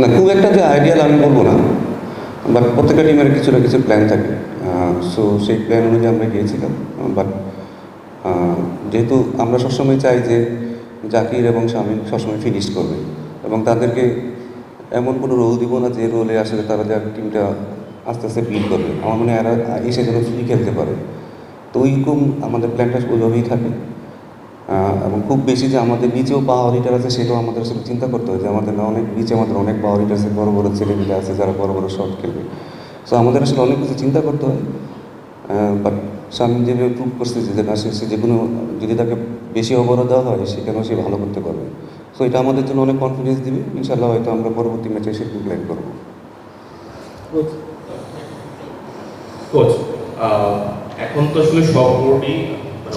না, খুব একটা যে আইডিয়াল আমি বলবো না, বাট প্রত্যেকটা টিমের কিছু না কিছু প্ল্যান থাকে। সো সেই প্ল্যান অনুযায়ী আমরা গিয়েছিলাম। বাট যেহেতু আমরা সবসময় চাই যে জাকির এবং শামীম সবসময় ফিনিশ করবে, এবং তাদেরকে এমন কোনো রোল দিব না যে রোলে আসলে তারা যে টিমটা আস্তে আস্তে বিল্ড করবে। আমার মনে হয় এরা এসে যেন ফ্রি খেলতে পারে। তো ওইরকম আমাদের প্ল্যানটা ওইভাবেই থাকে। এবং খুব বেশি যে আমাদের নিচেও পাওয়ার হিটার আছে সেটাও আমাদের আসলে চিন্তা করতে হয় যে আমাদের না অনেক নিচে আমাদের অনেক পাওয়ার হিটার আছে, বড়ো বড়ো ছেলেমেয়েরা আছে যারা বড়ো বড়ো শট খেলবে। সো আমাদের আসলে অনেক কিছু চিন্তা করতে হয়। বাট শামীম যেভাবে প্রুভ করছে যে না, সে যে কোনো যদি তাকে বেশি ওভারও দেওয়া হয় সেখানেও সে ভালো করতে পারবে। সো এটা আমাদের জন্য অনেক কনফিডেন্স দিবে। ইনশাল্লাহ হয়তো আমরা পরবর্তী ম্যাচে সেরকম প্ল্যান করবো। কোচ, এখন তো আসলে সব বোর্ডই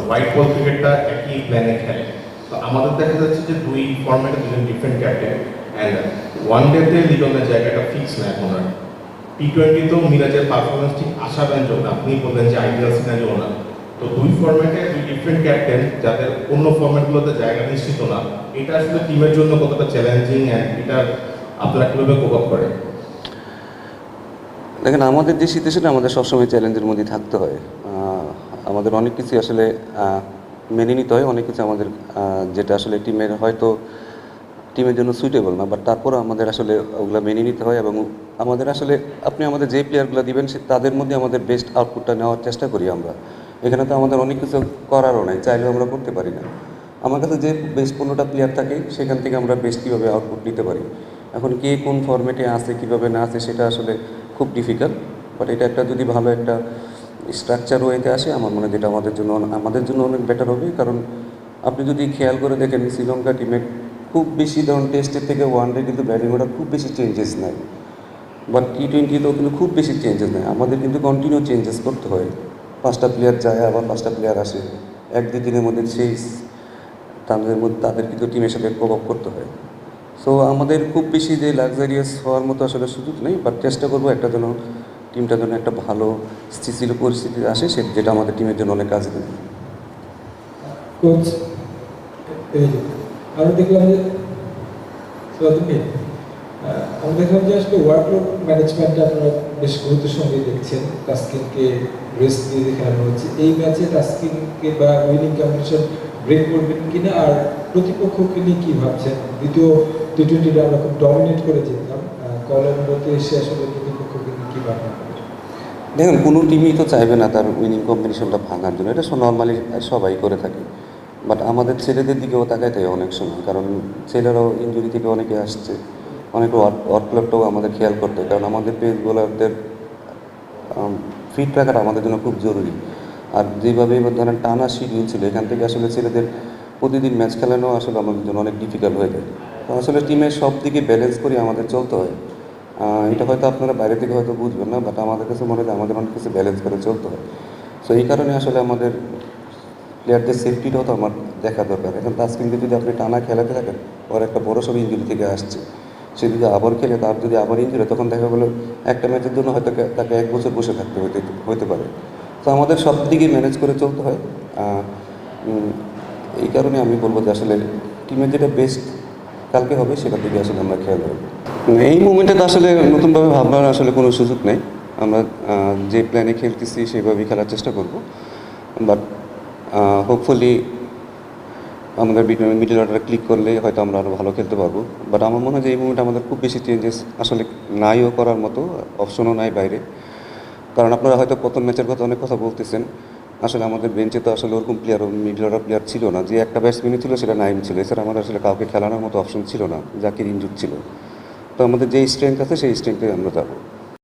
হোয়াইট বল ক্রিকেটটা একই প্ল্যানে খেলে। তো আমাদের দেখা যাচ্ছে যে দুই ফর্ম্যাটে দুজন ডিফারেন্ট ক্যাপ্টেন, অ্যান্ড ওয়ান ডেতে লিটনের জায়গাটা ফিক্স না এখন আর। টি-20তেও মিরাজের পারফরমেন্স ঠিক আশাব্যঞ্জক না, আপনি বললেন যে আইডিয়াল সিনারিও না। তো দুই ফর্ম্যাটে দুই ডিফারেন্ট ক্যাপ্টেন যাদের অন্য ফর্ম্যাটগুলোতে জায়গা নিশ্চিত না, এটা আসলে টিমের জন্য কতটা চ্যালেঞ্জিং, অ্যান্ড এটা আপনারা কীভাবে কোপ আপ করেন? দেখেন, আমাদের যে সিচুয়েশনে আমাদের সবসময় চ্যালেঞ্জের মধ্যে থাকতে হয়। আমাদের অনেক কিছু আসলে মেনে নিতে হয়, অনেক কিছু আমাদের যেটা আসলে টিমের জন্য সুইটেবল না, বাট তারপরও আমাদের আসলে ওগুলো মেনে নিতে হয়। এবং আমাদের আসলে আপনি আমাদের যে প্লেয়ারগুলো দিবেন তাদের মধ্যে আমাদের বেস্ট আউটপুটটা নেওয়ার চেষ্টা করি আমরা। এখানে তো আমাদের অনেক কিছু করারও নাই, চাইলেও আমরা করতে পারি না। আমার কাছে যে বেস্ট 15টা প্লেয়ার থাকে সেখান থেকে আমরা বেস্ট কীভাবে আউটপুট নিতে পারি। এখন কে কোন ফরম্যাটে আছে কীভাবে না আছে সেটা আসলে খুব ডিফিকাল্ট। বাট এটা একটা যদি ভালো একটা স্ট্রাকচার ওয়েতে আসে আমার মনে হয় যেটা আমাদের জন্য অনেক বেটার হবে। কারণ আপনি যদি খেয়াল করে দেখেন শ্রীলঙ্কা টিমের খুব বেশি ধরুন টেস্টের থেকে ওয়ানডে কিন্তু ব্যাটিং অর্ডার খুব বেশি চেঞ্জেস নাই, বাট টি-20তেও কিন্তু খুব বেশি চেঞ্জেস নেই। আমাদের কিন্তু কন্টিনিউ চেঞ্জেস করতে হয়। 5টা প্লেয়ার যায় আবার 5টা প্লেয়ার আসে, 1-2 দিনের মধ্যে তাদের কিন্তু টিমের সাথে কোপ আপ করতে হয়। সো আমাদের খুব বেশি যে লাক্সারিয়াস হওয়ার মতো আসলে সুযোগ নেই, বাট চেষ্টা করবো টিমটার জন্য একটা ভালো স্থিতিশীল পরিস্থিতি আসে যেটা আমাদের টিমের জন্য অনেক কাজে দেবে। কোচ, আমরা দেখলাম যে আমরা দেখলাম যে আসলে ওয়ার্কলোড ম্যানেজমেন্টটা আপনারা বেশ গুরুত্বের সঙ্গে দেখছেন। তাসকিনকে রেস্ট দিয়ে দেখানো হচ্ছে এই ম্যাচে। তাসকিনকে বা উইনিং কম্বিনেশন ব্রেক করবেন কিনা, আর প্রতিপক্ষকে নিয়ে কী ভাবছেন? দ্বিতীয় টি-20টা আমরা খুব ডমিনেট করে যেতাম, কলম্বোতে এসে আসলে প্রতিপক্ষকে নিয়ে কী ভাবনা? দেখুন, কোনো টিমই তো চাইবে না তার উইনিং কম্বিনেশনটা ভাঙার জন্য, এটা নর্মালি সবাই করে থাকে। বাট আমাদের ছেলেদের দিকেও তাকাইতে হয় অনেক সময়, কারণ ছেলেরাও ইনজুরি থেকে অনেকে আসছে, অনেকে ওয়ার্কলোডটাও আমাদের খেয়াল করতে হয়। কারণ আমাদের পেস বোলারদের ফিট রাখাটা আমাদের জন্য খুব জরুরি। আর যেভাবে এবার ধরেন টানা শিডিউল ছিল, এখান থেকে আসলে ছেলেদের প্রতিদিন ম্যাচ খেলানো আসলে আমাদের জন্য অনেক ডিফিকাল্ট হয়ে যায়। তো আসলে টিমের সব দিকে ব্যালেন্স করে আমাদের চলতে হয়। এটা হয়তো আপনারা বাইরে থেকে হয়তো বুঝবেন না, বাট আমাদের কাছে মনে হয় আমাদের অনেক কিছু ব্যালেন্স করে চলতে হয়। সো এই কারণে আসলে আমাদের প্লেয়ারদের সেফটিটাও তো আমার দেখা দরকার। এখন তাসকিনকে যদি আপনি টানা খেলাতে থাকেন, ওর একটা বড় সব ইঞ্জুরি থেকে আসছে, সে যদি আবার খেলে তার যদি আবার ইঞ্জুরি, তখন দেখা গেলো একটা ম্যাচের জন্য হয়তো তাকে 1 বছর বসে থাকতে হতে পারে। তো আমাদের সব দিকে ম্যানেজ করে চলতে হয়। এই কারণে আমি বলবো যে আসলে টিমের যেটা বেস্ট কালকে হবে সেটার দিকে আসলে আমরা খেয়াল রাখবো। এই মুমেন্টে তো আসলে নতুনভাবে ভাবনার আসলে কোনো সুযোগ নেই। আমরা যে প্ল্যানে খেলতেছি সেইভাবেই খেলার চেষ্টা করব। বাট হোপফুলি আমাদের মিডল অর্ডারে ক্লিক করলে হয়তো আমরা আরও ভালো খেলতে পারবো। বাট আমার মনে হয় যে এই মুমেন্টে আমাদের খুব বেশি চেঞ্জেস আসলে নাইও করার মতো, অপশনও নাই বাইরে। কারণ আপনারা হয়তো প্রথম ম্যাচের কথা অনেক কথা বলতেছেন, আসলে আমাদের বেঞ্চে তো আসলে ওরকম মিডল অর্ডার প্লেয়ার ছিল না। যে একটা ব্যাটসম্যানই ছিল সেটা নাইম ছিল, এছাড়া আমাদের আসলে কাউকে খেলানোর মতো অপশন ছিল না, জাকির ইনজুর ছিল। তো আমাদের যে স্ট্রেংথ আছে সেই স্ট্রেংথে আমরা যাবো।